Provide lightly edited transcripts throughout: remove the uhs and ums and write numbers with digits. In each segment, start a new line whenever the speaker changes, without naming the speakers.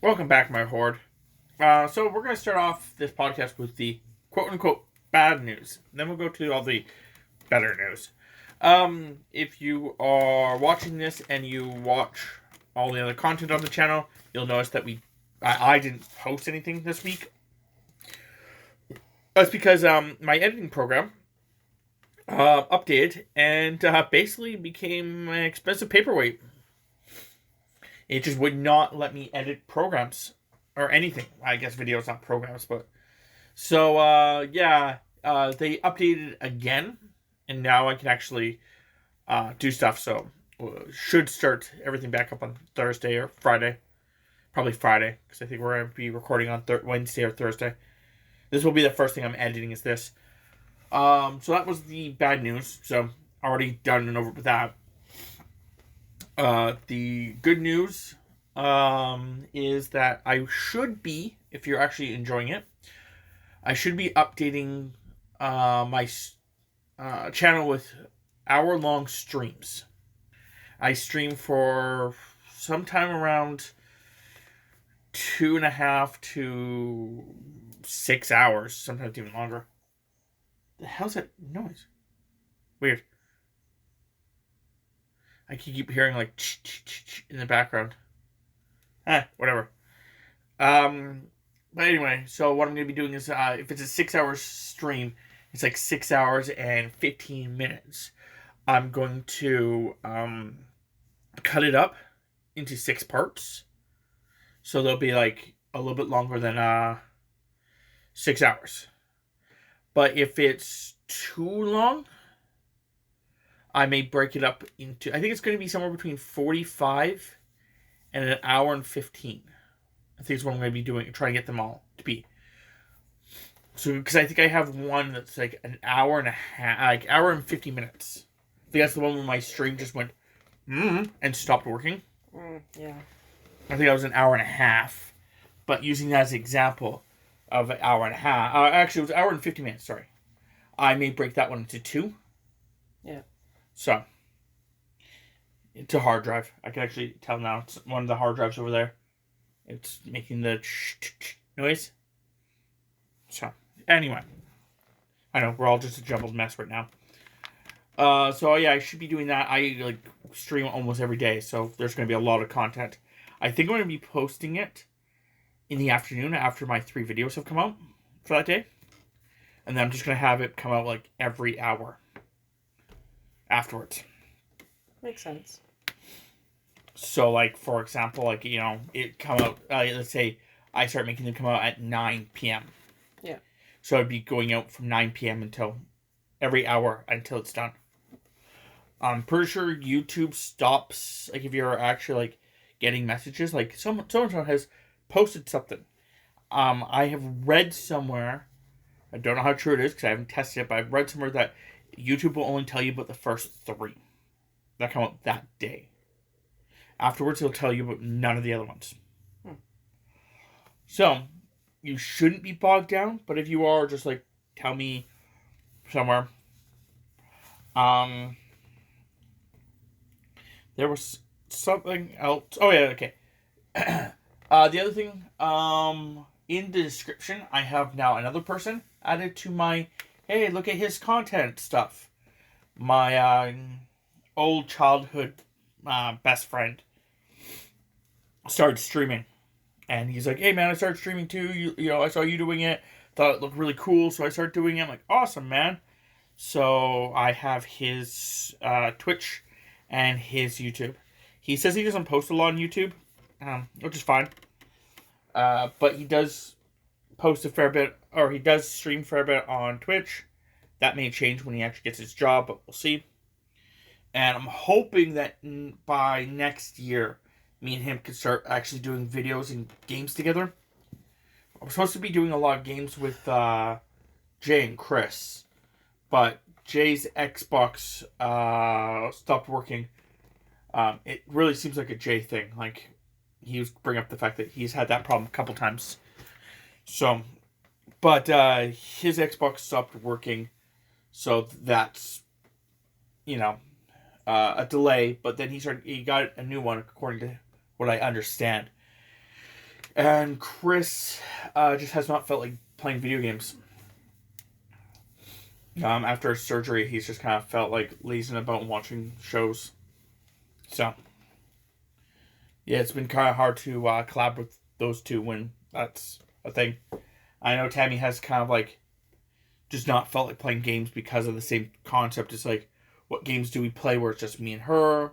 Welcome back, my horde. So we're going to start off this podcast with the quote-unquote bad news. Then we'll go to all the better news. If you are watching this and you watch all the other content on the channel, you'll notice that I didn't post anything this week. That's because my editing program updated and basically became an expensive paperweight. It just would not let me edit programs or anything. I guess videos, not programs, but so they updated again, and now I can actually do stuff. So should start everything back up on Thursday or Friday, probably Friday, because I think we're gonna be recording on Wednesday or Thursday. This will be the first thing I'm editing. Is this? So that was the bad news. So already done and over with that. The good news is that I should be, if you're actually enjoying it, I should be updating my channel with hour-long streams. I stream for sometime around 2.5 to 6 hours, sometimes even longer. The hell's that noise? Weird. I keep hearing like in the background. Whatever. But anyway, so what I'm going to be doing is, if it's a 6-hour stream, it's like 6 hours and 15 minutes. I'm going to cut it up into 6 parts. So they'll be like a little bit longer than 6 hours. But if it's too long, I may break it up into, I think it's going to be somewhere between 45 and an hour and 15. I think it's what I'm going to be doing, trying to get them all to be. So, because I think I have one that's like an hour and a half, like hour and 50 minutes. I think that's the one where my stream just went, and stopped working.
Yeah.
I think that was an hour and a half. But using that as an example of an hour and a half, actually it was an hour and 50 minutes, sorry. I may break that one into 2.
Yeah.
So, it's a hard drive. I can actually tell now. It's one of the hard drives over there. It's making the noise. So, anyway. I know, we're all just a jumbled mess right now. So yeah, I should be doing that. I stream almost every day, so there's going to be a lot of content. I think I'm going to be posting it in the afternoon after my 3 videos have come out for that day. And then I'm just going to have it come out like every hour afterwards.
Makes sense.
So, like, for example, it come out, let's say I start making them come out at 9 p.m.
Yeah.
So it'd be going out from 9 p.m. until every hour until it's done. I'm pretty sure YouTube stops, like, if you're actually, like, getting messages. Like, someone has posted something. I have read somewhere, I don't know how true it is because I haven't tested it, but I've read somewhere that YouTube will only tell you about the first 3 that come out that day. Afterwards, it'll tell you about none of the other ones. So, you shouldn't be bogged down, but if you are, just, like, tell me somewhere. There was something else. Oh, yeah, okay. The other thing, in the description, I have now another person added to my, hey, look at his content stuff. My, old childhood, best friend started streaming, and he's like, hey man, I started streaming too, you know, I saw you doing it, thought it looked really cool, so I started doing it. I'm like, awesome, man. So I have his Twitch and his YouTube. He says he doesn't post a lot on YouTube, which is fine, but he does post a fair bit, or he does stream a fair bit on Twitch. That may change when he actually gets his job, but we'll see. And I'm hoping that by next year, me and him can start actually doing videos and games together. I'm supposed to be doing a lot of games with Jay and Chris, but Jay's Xbox stopped working. It really seems like a Jay thing. Like, he was bringing up the fact that he's had that problem a couple times. So, but his Xbox stopped working, so that's, a delay. But then he got a new one, according to what I understand. And Chris just has not felt like playing video games. After his surgery, he's just kind of felt like lazing about and watching shows. So, yeah, it's been kind of hard to collab with those two when that's a thing. I know Tammy has kind of like just not felt like playing games because of the same concept. It's like, what games do we play where it's just me and her?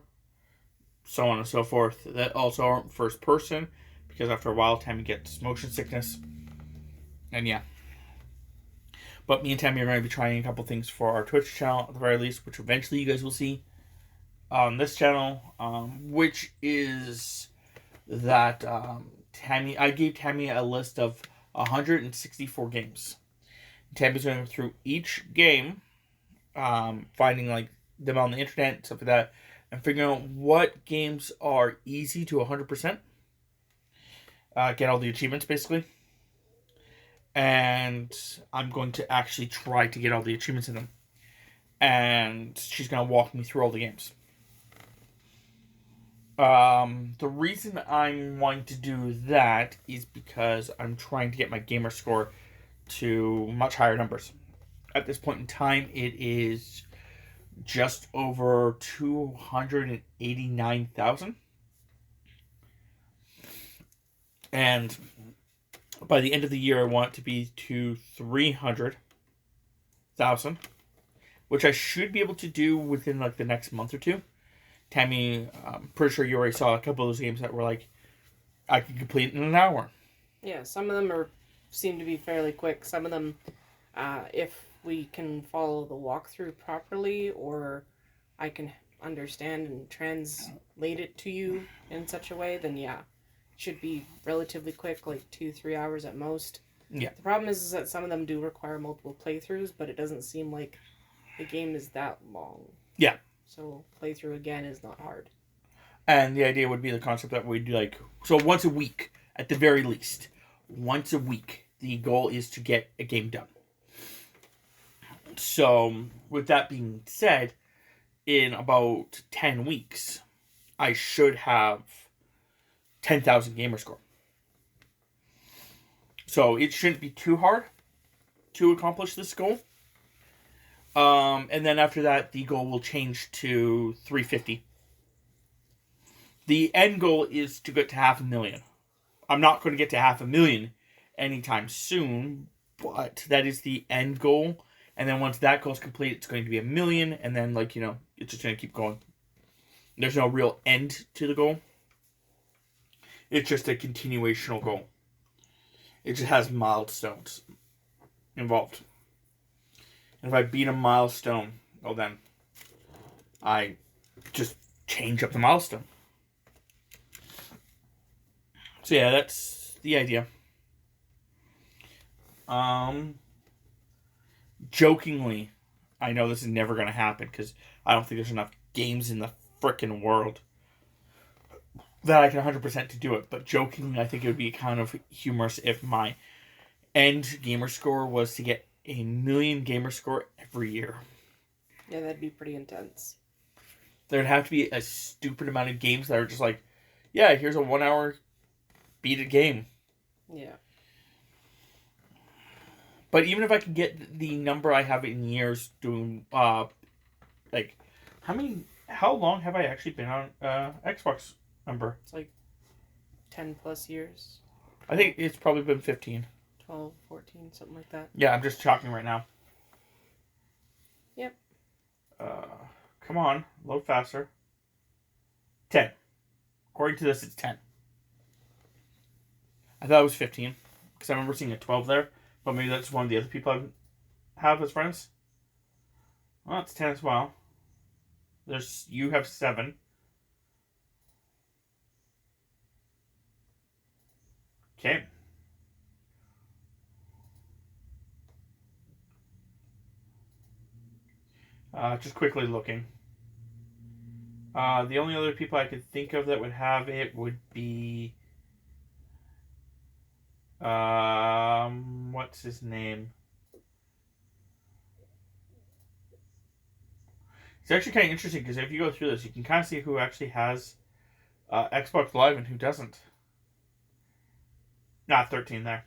So on and so forth. That also aren't first person because after a while, Tammy gets motion sickness. And yeah. But me and Tammy are going to be trying a couple things for our Twitch channel at the very least, which eventually you guys will see on this channel, which is that Tammy. I gave Tammy a list of 164 games. Tammy's going through each game, finding like them on the internet, stuff like that, and figuring out what games are easy to 100%. Get all the achievements basically. And I'm going to actually try to get all the achievements in them. And she's going to walk me through all the games. The reason I'm wanting to do that is because I'm trying to get my gamer score to much higher numbers. At this point in time, it is just over 289,000. And by the end of the year, I want it to be to 300,000, which I should be able to do within like the next month or two. Tammy, I'm pretty sure you already saw a couple of those games that were like, I can complete in an hour.
Yeah, some of them seem to be fairly quick. Some of them, if we can follow the walkthrough properly, or I can understand and translate it to you in such a way, then yeah, it should be relatively quick, like 2-3 hours at most.
Yeah.
The problem is that some of them do require multiple playthroughs, but it doesn't seem like the game is that long.
Yeah.
So playthrough again is not hard.
And the idea would be the concept that we'd do like, so once a week, at the very least. Once a week, the goal is to get a game done. So, with that being said, in about 10 weeks, I should have 10,000 gamer score. So, it shouldn't be too hard to accomplish this goal. And then after that, the goal will change to 350. The end goal is to get to 500,000. I'm not going to get to 500,000 anytime soon, but that is the end goal. And then once that goal is complete, it's going to be 1,000,000, and then it's just going to keep going. There's no real end to the goal. It's just a continuational goal. It just has milestones involved. And if I beat a milestone, well then, I just change up the milestone. So yeah, that's the idea. Jokingly, I know this is never going to happen because I don't think there's enough games in the frickin' world that I can 100% to do it. But jokingly, I think it would be kind of humorous if my end gamer score was to get 1,000,000 gamer score every year.
Yeah, that'd be pretty intense.
There'd have to be a stupid amount of games that are just like, yeah, here's a 1 hour beat a game.
Yeah.
But even if I could get the number I have in years doing, how long have I actually been on Xbox number?
It's like 10 plus years.
I think it's probably been 15.
12, 14, something like that.
Yeah, I'm just chalking right now.
Yep.
Come on, load faster. 10. According to this, it's 10. I thought it was 15, because I remember seeing a 12 there, but maybe that's one of the other people I have as friends. Well, it's 10 as well. You have 7. Okay. Just quickly looking. The only other people I could think of that would have it would be... what's his name? It's actually kind of interesting because if you go through this, you can kind of see who actually has Xbox Live and who doesn't. Not 13 there.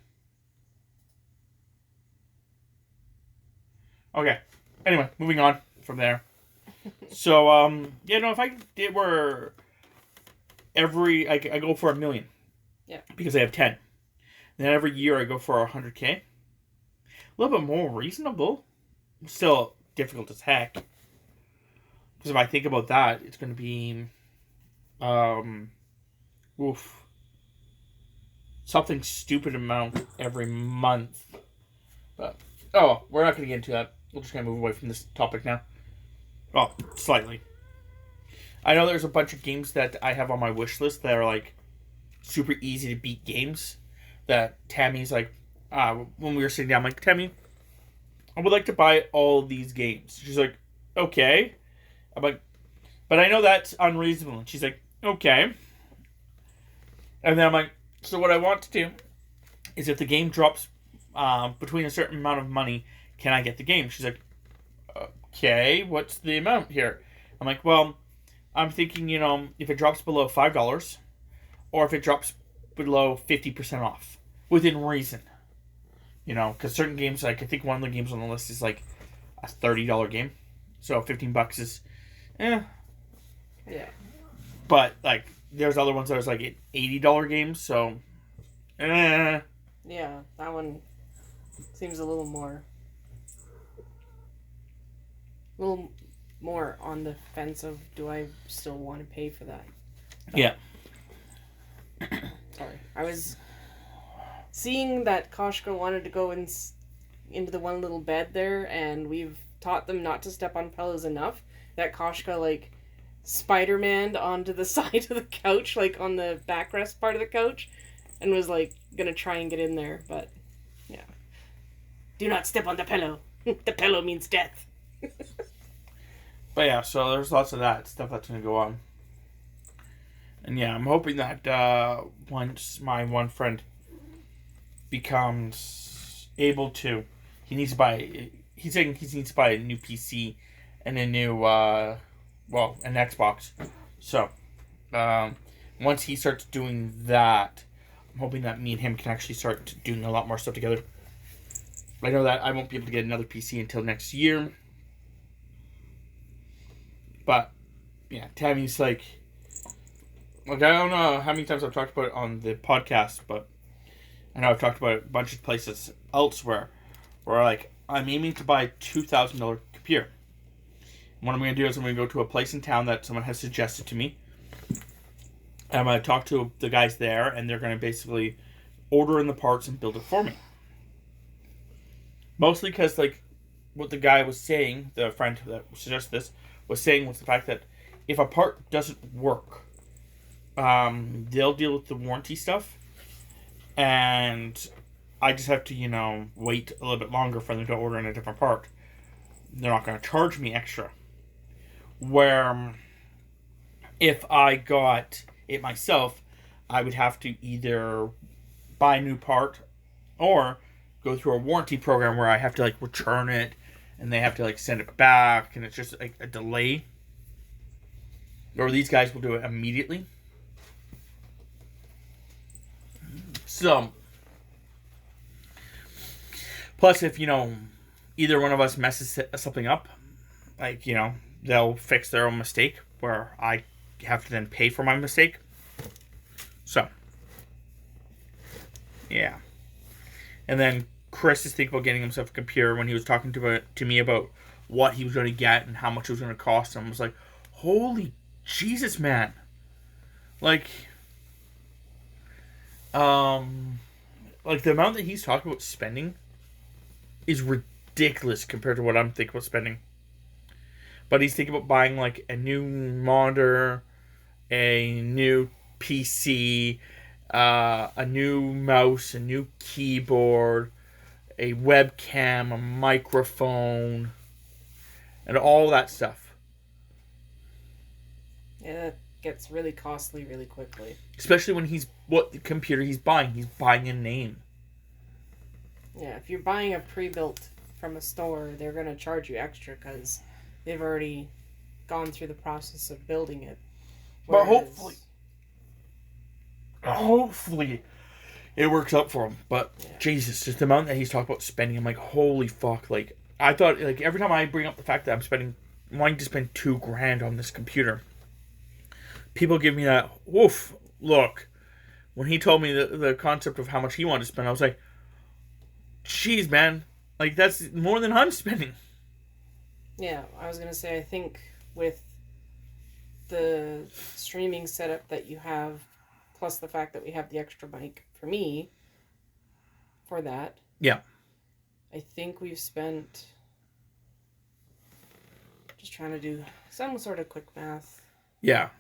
Okay. Anyway, moving on from there. So, if I did where I go for $1 million.
Yeah.
Because I have 10. Then every year I go for $100K. A little bit more reasonable. Still difficult as heck. Because if I think about that, it's going to be, something stupid amount every month. But, we're not going to get into that. We're just going to move away from this topic now. Well, slightly. I know there's a bunch of games that I have on my wish list that are, like, super easy to beat games. That Tammy's like, when we were sitting down, I'm like, Tammy, I would like to buy all these games. She's like, okay. I'm like, but I know that's unreasonable. And she's like, okay. And then I'm like, so what I want to do is if the game drops between a certain amount of money, can I get the game? She's like, okay, what's the amount here? I'm like, well, I'm thinking, if it drops below $5 or if it drops below 50% off within reason. Because certain games, like I think one of the games on the list is like a $30 game. So $15 is,
Yeah.
But like, there's other ones that was like an $80 game. So,
Yeah, that one seems a little more on the fence of, do I still want to pay for that?
Yeah.
Sorry. I was seeing that Koshka wanted to go into the one little bed there, and we've taught them not to step on pillows enough, that Koshka, like, Spider-Man'd onto the side of the couch, like, on the backrest part of the couch, and was, like, gonna try and get in there, but, yeah. Do not step on the pillow. The pillow means death.
But yeah, so there's lots of that stuff that's going to go on. And yeah, I'm hoping that once my one friend becomes able to, he's saying he needs to buy a new PC and a new, an Xbox. So, once he starts doing that, I'm hoping that me and him can actually start doing a lot more stuff together. I know that I won't be able to get another PC until next year. But, yeah, Tammy's like, I don't know how many times I've talked about it on the podcast, but I know I've talked about it a bunch of places elsewhere where, like, I'm aiming to buy a $2,000 computer. And what I'm going to do is I'm going to go to a place in town that someone has suggested to me. And I'm going to talk to the guys there, and they're going to basically order in the parts and build it for me. Mostly because, like, what the guy was saying, the friend that suggested this, was saying was the fact that if a part doesn't work, they'll deal with the warranty stuff, and I just have to, wait a little bit longer for them to order in a different part. They're not going to charge me extra. Where if I got it myself, I would have to either buy a new part or go through a warranty program where I have to, like, return it and they have to, like, send it back, and it's just like a delay. Or these guys will do it immediately. So, plus if, either one of us messes something up, like, they'll fix their own mistake where I have to then pay for my mistake. So, yeah. And then Chris is thinking about getting himself a computer when he was talking to me about what he was going to get and how much it was going to cost him. I was like, holy Jesus, man. Like the amount that he's talking about spending is ridiculous compared to what I'm thinking about spending. But he's thinking about buying, like, a new monitor, a new PC, a new mouse, a new keyboard, a webcam, a microphone, and all that stuff.
Yeah, that gets really costly really quickly.
Especially when what the computer he's buying a name.
Yeah, if you're buying a pre-built from a store, they're going to charge you extra because they've already gone through the process of building it.
But hopefully, it works out for him. But Jesus, just the amount that he's talked about spending, I'm like, holy fuck! Like I thought, like every time I bring up the fact that I'm wanting to spend $2,000 on this computer, people give me that woof look. When he told me the concept of how much he wanted to spend, I was like, "Jeez, man! Like that's more than I'm spending."
Yeah, I was gonna say, I think with the streaming setup that you have, plus the fact that we have the extra mic for me, for that.
Yeah.
I think we've spent, just trying to do some sort of quick math.
Yeah.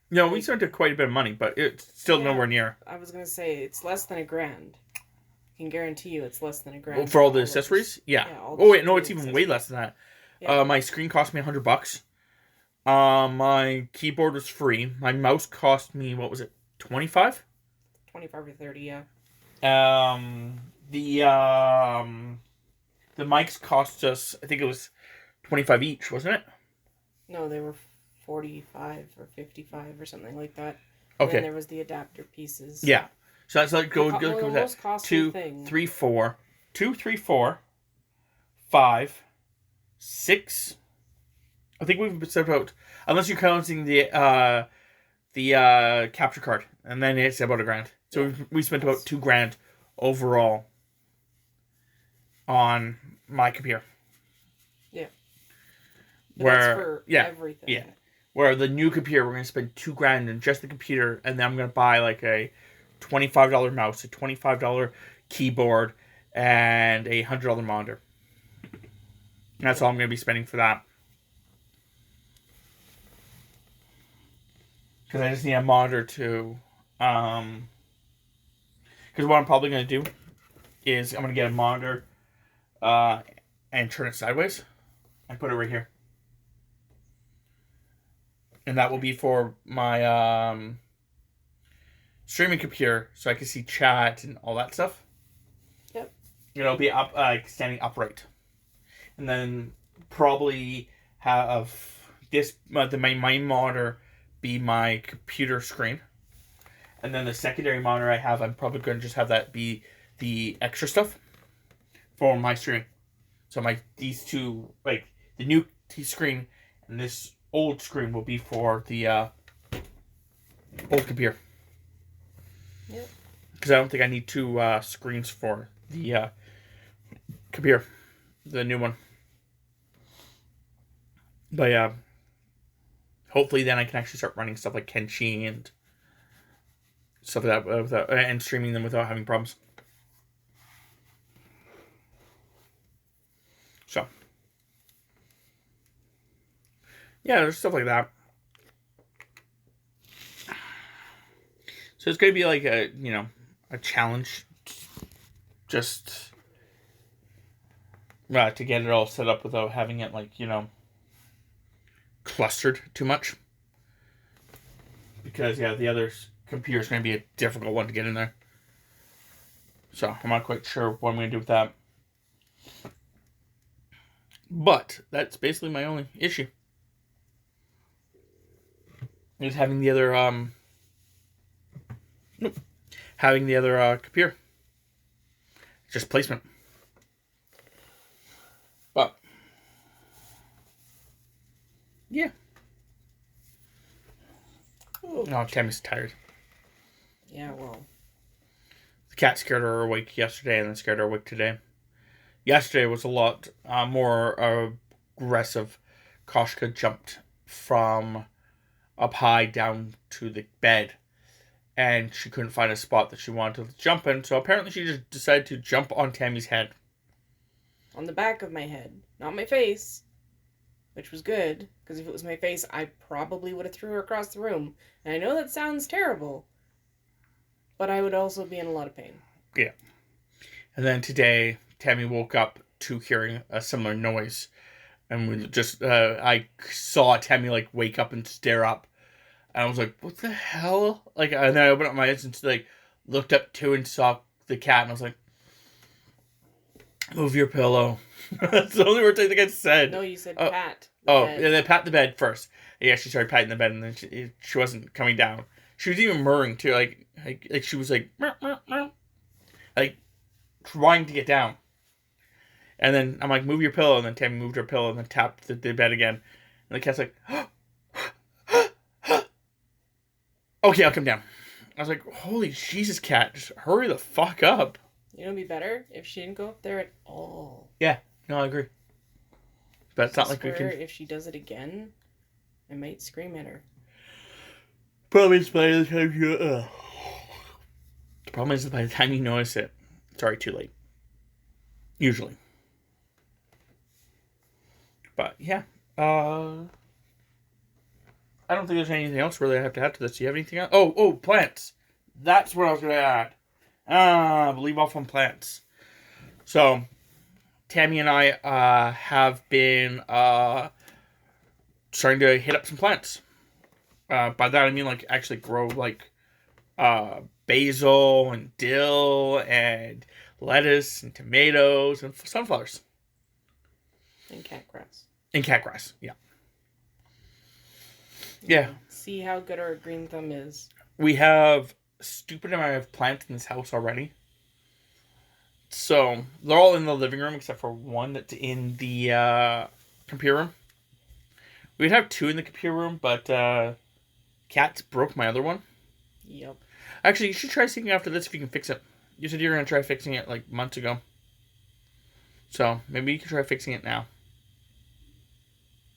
No, we spent quite a bit of money, but it's still nowhere near.
I was gonna say it's less than $1,000. I can guarantee you it's less than $1,000
for all the accessories. Yeah. Oh wait, no, it's even way less than that. Yeah. My screen cost me $100. My keyboard was free. My mouse cost me, what was it, 25?
25 or 30, yeah.
The mics cost us, I think it was 25 each, wasn't it?
No, they were 45 or 55 or something like that.
Okay.
And then there was the adapter pieces.
Yeah. So that's like go with that.
Two,
3, 4, 2, 3, 4, 5, 6. I think we've set about, unless you're counting the capture card, and then it's about $1,000. So we spent about $2,000 overall on my computer.
Yeah. But that's for everything.
Yeah. Where the new computer, we're gonna spend $2,000 on just the computer, and then I'm gonna buy like a $25 mouse, a $25 keyboard, and a $100 monitor. And that's all I'm gonna be spending for that. Because I just need a monitor to, because what I'm probably going to do is I'm going to get a monitor and turn it sideways and put it right here. And that will be for my streaming computer, so I can see chat and all that stuff.
Yep.
It'll be up, standing upright. And then probably have this, my main monitor be my computer screen, and then the secondary monitor I have, I'm probably going to just have that be the extra stuff for my streaming. So these two, like the new screen and this old screen, will be for the old computer.
Yep.
Because I don't think I need two screens for the computer, the new one. But yeah. Hopefully, then I can actually start running stuff like Kenshi and stuff like that, and streaming them without having problems. So, yeah, there's stuff like that. So it's going to be like a challenge, just to get it all set up without having it clustered too much, because the other computer is going to be a difficult one to get in there. So I'm not quite sure what I'm going to do with that, but that's basically my only issue, is having the other computer. Just placement. But yeah. Oh, Tammy's tired.
Yeah, well.
The cat scared her awake yesterday and then scared her awake today. Yesterday was a lot more aggressive. Koshka jumped from up high down to the bed, and she couldn't find a spot that she wanted to jump in, so apparently she just decided to jump on Tammy's head.
On the back of my head, not my face. Which was good, because if it was my face, I probably would have threw her across the room. And I know that sounds terrible, but I would also be in a lot of pain.
Yeah. And then today, Tammy woke up to hearing a similar noise. And we just, I saw Tammy, wake up and stare up. And I was like, what the hell? And then I opened up my eyes and, looked up too and saw the cat. And I was like, move your pillow. That's the only words I think I said.
No, you said pat.
Yeah, they pat the bed first. Yeah, she started patting the bed, and then she wasn't coming down. She was even murring too, like she was like, "Mur, mur, mur." like trying to get down. And then I'm like, move your pillow. And then Tammy moved her pillow and then tapped the bed again. And the cat's like, okay, I'll come down. I was like, holy Jesus, cat, just hurry the fuck up.
You know, it'd be better if she didn't go up there at all.
Yeah, no, I agree. But it's not like we can.
If she does it again, I might scream at her.
Problem is, by the time you. The problem is, by the time you notice it, it's already too late. Usually. But yeah, I don't think there's anything else really I have to add to this. Do you have anything else? Oh, plants. That's what I was going to add. Leave off on plants. So, Tammy and I have been starting to hit up some plants. By that I mean like actually grow like basil and dill and lettuce and tomatoes and sunflowers.
And catgrass.
And catgrass, yeah. Yeah.
See how good our green thumb is.
We have a stupid amount of plants in this house already. So, they're all in the living room except for one that's in the computer room. We'd have two in the computer room, but cats broke my other one.
Yep.
Actually, you should try seeing after this if you can fix it. You said you were going to try fixing it like months ago. So, maybe you can try fixing it now.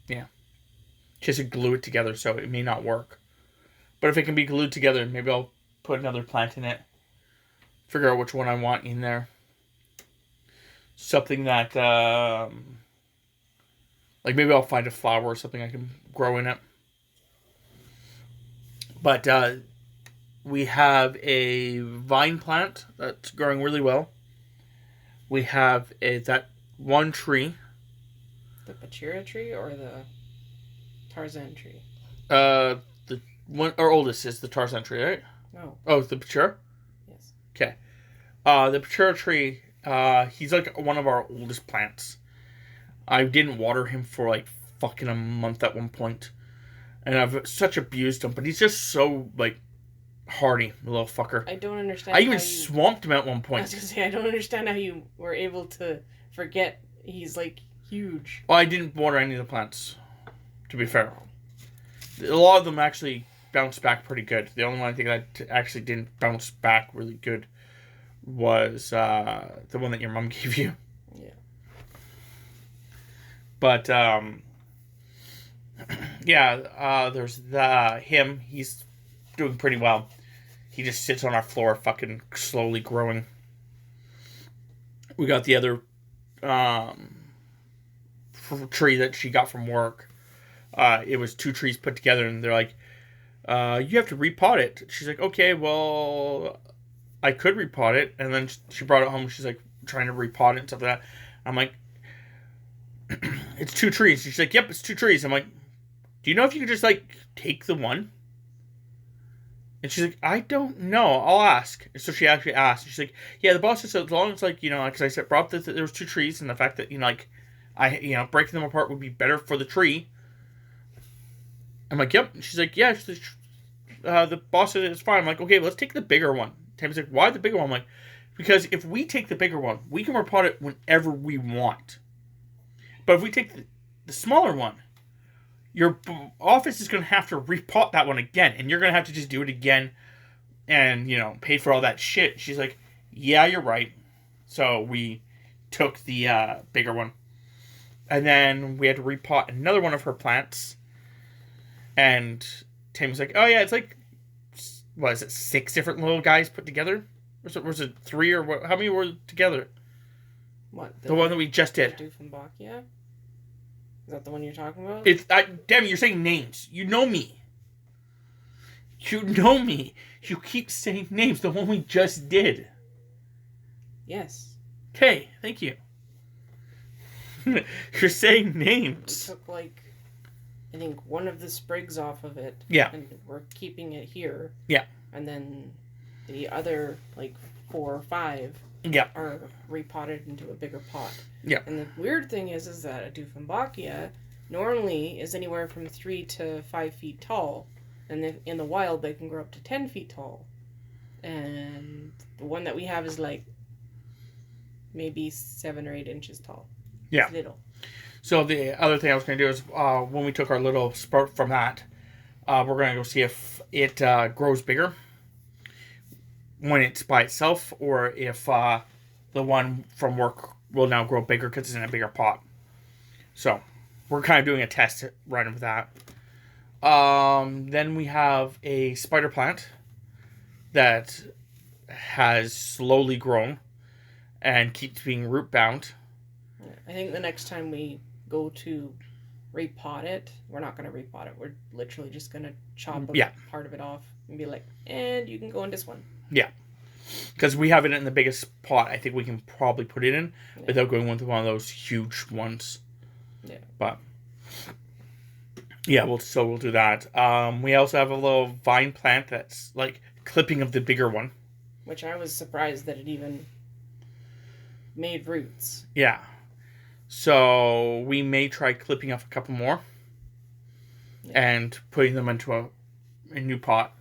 Yeah. Just to glue it together, so it may not work. But if it can be glued together, maybe I'll put another plant in it. Figure out which one I want in there. Something that, like maybe I'll find a flower or something I can grow in it. But we have a vine plant that's growing really well. We have that one tree.
The Pachira tree or the Tarzan tree?
The one our oldest is the Tarzan tree, right?
No.
Oh, the Pachira?
Yes.
Okay. The Pachira tree, he's like one of our oldest plants. I didn't water him for like fucking a month at one point. And I've such abused him, but he's just so like hardy, little fucker.
I don't understand.
I even swamped him at one point.
I was gonna say, I don't understand how you were able to forget he's like huge.
Well, I didn't water any of the plants, to be fair. A lot of them actually bounced back pretty good. The only one I think that actually didn't bounce back really good was the one that your mom gave you.
Yeah.
But yeah, there's him. He's doing pretty well. He just sits on our floor, fucking slowly growing. We got the other tree that she got from work. It was two trees put together, and they're like, you have to repot it. She's like, okay, well, I could repot it. And then she brought it home. She's like trying to repot it and stuff like that. I'm like, it's two trees. She's like, yep, it's two trees. I'm like, do you know if you could just like take the one? And she's like, I don't know. I'll ask. And so she actually asked. She's like, yeah, the boss said as long as like, you know, because I said brought that there was two trees, and the fact that, you know, like breaking them apart would be better for the tree. I'm like, yep. And she's like, yeah. She's like, the boss said it's fine. I'm like, okay, let's take the bigger one. Tammy's like, why the bigger one? I'm like, because if we take the bigger one, we can repot it whenever we want. But if we take the smaller one, your office is going to have to repot that one again, and you're going to have to just do it again and, you know, pay for all that shit. She's like, yeah, you're right. So we took the bigger one. And then we had to repot another one of her plants. And Tammy's like, oh, yeah, it's like, what is it, 6 different little guys put together? Was it 3 or what? How many were together?
What?
The one that we just did.
Doofenbachia? Is that the one you're talking about?
Damn it, you're saying names. You know me. You know me. You keep saying names. The one we just did.
Yes.
Okay, thank you. You're saying names.
We took like, I think one of the sprigs off of it.
Yeah.
And we're keeping it here.
Yeah.
And then the other like 4 or 5 are repotted into a bigger pot.
Yeah.
And the weird thing is that a Doofenbachia normally is anywhere from 3 to 5 feet tall. And in the wild, they can grow up to 10 feet tall. And the one that we have is like maybe 7 or 8 inches tall.
Yeah.
It's little.
So the other thing I was going to do is when we took our little sprout from that, we're going to go see if it grows bigger when it's by itself, or if the one from work will now grow bigger because it's in a bigger pot. So we're kind of doing a test run of that. Then we have a spider plant that has slowly grown and keeps being root bound.
I think the next time we go to repot it, we're not going to repot it. We're literally just going to chop part of it off and be like, and you can go in this one.
Yeah. Because we have it in the biggest pot I think we can probably put it in without going with one of those huge ones.
Yeah.
But yeah, we'll do that. We also have a little vine plant that's like clipping of the bigger one.
Which I was surprised that it even made roots.
Yeah. So we may try clipping off a couple more and putting them into a new pot.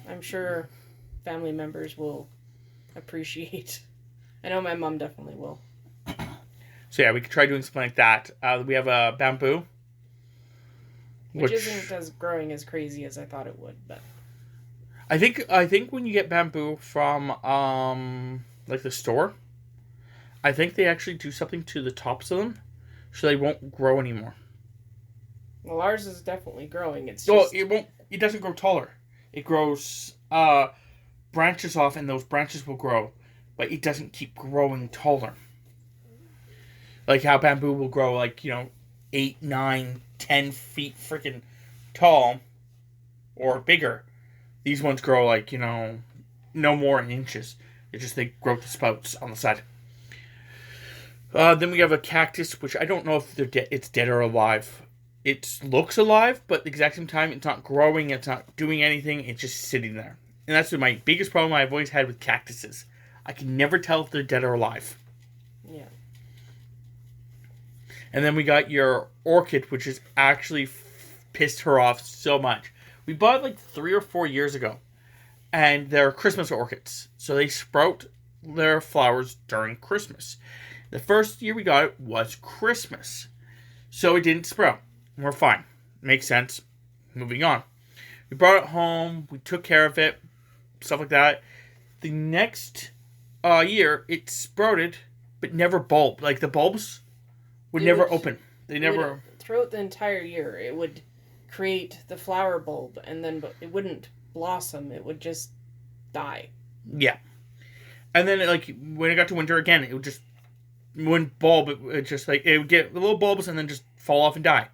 I'm sure family members will appreciate. I know my mom definitely will.
So yeah, we could try doing something like that. We have a bamboo.
Which isn't as growing as crazy as I thought it would, but
I think when you get bamboo from like the store, I think they actually do something to the tops of them so they won't grow anymore.
Well, ours is definitely growing. It's just...
It doesn't grow taller. It grows branches off, and those branches will grow, but it doesn't keep growing taller. Like how bamboo will grow 8, 9, 10 feet freaking tall or bigger. These ones grow no more in inches. It's just they grow the sprouts on the side. Then we have a cactus, which I don't know if it's dead or alive. It looks alive, but at the exact same time, it's not growing, it's not doing anything, it's just sitting there. And that's my biggest problem I've always had with cactuses. I can never tell if they're dead or alive.
Yeah.
And then we got your orchid, which has actually pissed her off so much. We bought it 3 or 4 years ago. And they're Christmas orchids. So they sprout their flowers during Christmas. The first year we got it was Christmas. So it didn't sprout. We're fine. Makes sense. Moving on. We brought it home. We took care of it. Stuff like that. The next year, it sprouted, but never bulbed. Like the bulbs would never open. They never...
Throughout the entire year, it would create the flower bulb, and then it wouldn't blossom. It would just die.
Yeah. And then, when it got to winter again, it would just... wouldn't bulb. It would just, it would get little bulbs and then just fall off and die.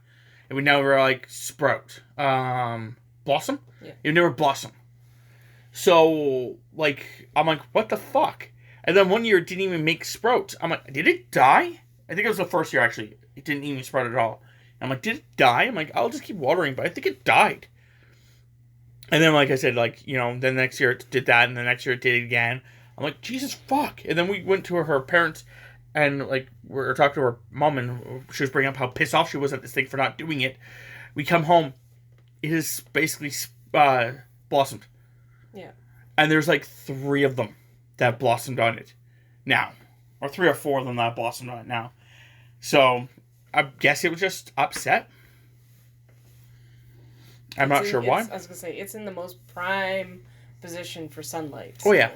It would never, sprout. Blossom?
Yeah.
It would never blossom. So, I'm like, what the fuck? And then one year it didn't even make sprouts. I'm like, did it die? I think it was the first year, actually. It didn't even sprout at all. I'm like, did it die? I'm like, I'll just keep watering, but I think it died. And then, like I said, then the next year it did that, and the next year it did it again. I'm like, Jesus fuck. And then we went to her parents, and, we were talking to her mom, and she was bringing up how pissed off she was at this thing for not doing it. We come home, it is basically blossomed.
Yeah.
And there's 3 of them that blossomed on it now. Or 3 or 4 of them that blossomed on it now. So, I guess it was just upset. I'm not sure why.
I was going to say, it's in the most prime position for sunlight.
So yeah.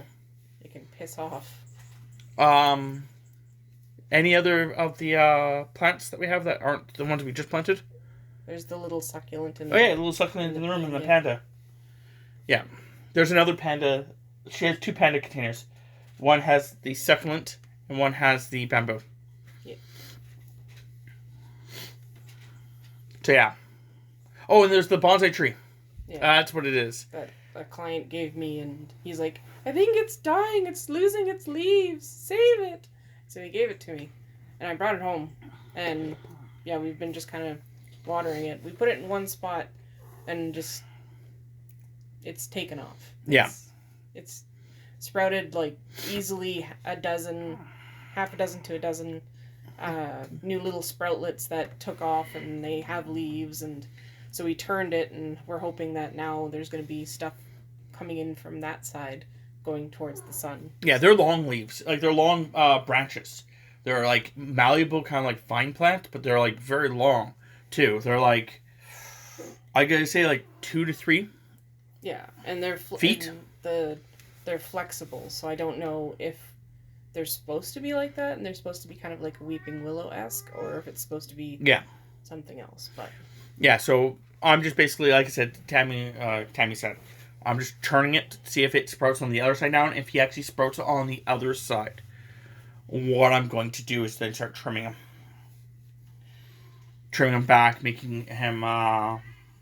It can piss off.
Any other of the plants that we have that aren't the ones we just planted?
There's the little succulent in
the little succulent in the room and the panda. Yeah. There's another panda. She has 2 panda containers. One has the succulent and one has the bamboo.
Yeah.
So yeah. Oh, and there's the bonsai tree.
Yeah.
That's what it is.
That a client gave me, and he's like, I think it's dying. It's losing its leaves. Save it. So he gave it to me, and I brought it home, and yeah, we've been just kind of watering it. We put it in one spot, and just it's taken off. It's sprouted easily half a dozen to a dozen new little sproutlets that took off, and they have leaves, and so we turned it, and we're hoping that now there's going to be stuff coming in from that side going towards the sun.
Yeah, they're long leaves. Like, they're long branches. They're, like, malleable, kind of like vine plant, but they're, like, very long, too. They're, like, I gotta say, like, 2 to 3
Yeah, and they're
feet.
And they're flexible, so I don't know if they're supposed to be like that, and they're supposed to be kind of like a weeping willow-esque, or if it's supposed to be something else. But
yeah, so I'm just basically, like I said, Tammy said, I'm just turning it to see if it sprouts on the other side now, and if he actually sprouts on the other side, what I'm going to do is then start trimming him back, making him,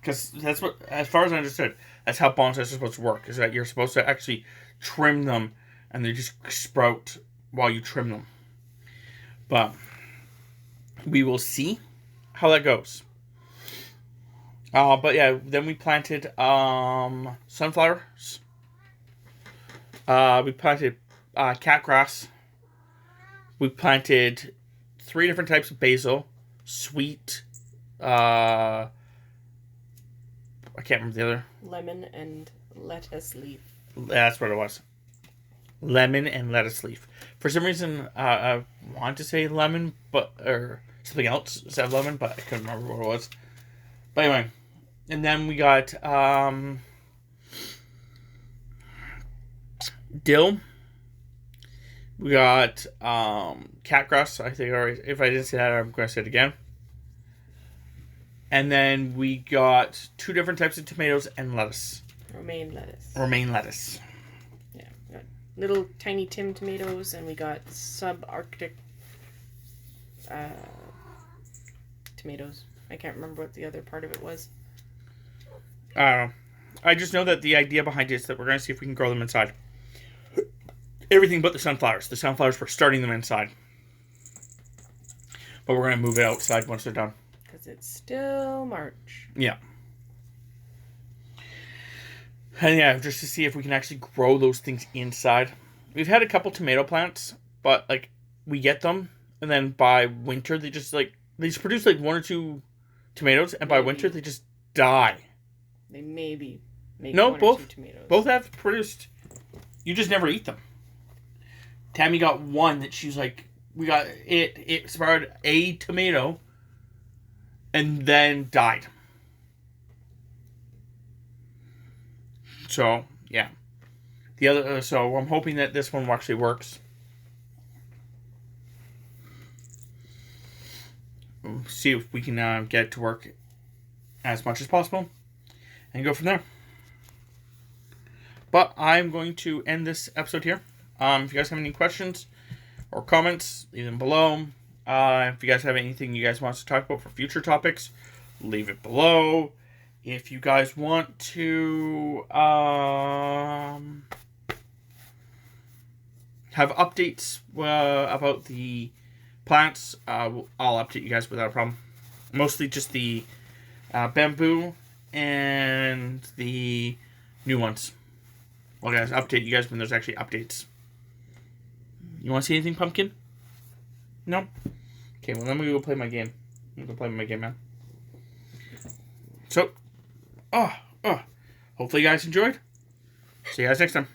because that's what, as far as I understood, that's how bonsais are supposed to work, is that you're supposed to actually trim them, and they just sprout while you trim them. But we will see how that goes. But yeah, then we planted sunflowers. We planted catgrass. We planted 3 different types of basil, sweet. I can't remember the other.
lemon and lettuce leaf.
That's what it was. Lemon and lettuce leaf. For some reason, I wanted to say lemon, or something else instead of lemon, but I couldn't remember what it was. But anyway, and then we got dill. We got catgrass. I think already. If I didn't say that, I'm going to say it again. And then we got 2 different types of tomatoes and lettuce.
Romaine lettuce. Yeah, we got little tiny Tim tomatoes, and we got subarctic tomatoes. I can't remember what the other part of it was.
I don't know. I just know that the idea behind it is that we're going to see if we can grow them inside. Everything but the sunflowers. The sunflowers, we're starting them inside. But we're going to move it outside once they're done.
Because it's still March.
Yeah. And yeah, just to see if we can actually grow those things inside. We've had a couple tomato plants, but like we get them, and then by winter they just produce like 1 or 2 tomatoes, and by winter they just die.
They maybe make
no,
1
both,
or 2 tomatoes.
Both have produced. You just never eat them. Tammy got one that she's like, it sprouted a tomato and then died. So, yeah. The other, so I'm hoping that this one actually works. We'll see if we can get it to work as much as possible and go from there. But I'm going to end this episode here. If you guys have any questions or comments, leave them below. If you guys have anything you guys want us to talk about for future topics, leave it below. If you guys want to have updates about the plants, I'll update you guys without a problem. Mostly just the bamboo and the new ones. Well, guys, update you guys when there's actually updates. You want to see anything, Pumpkin? No? Okay, well, then we go play my game. I'm going to play my game now. So, hopefully you guys enjoyed. See you guys next time.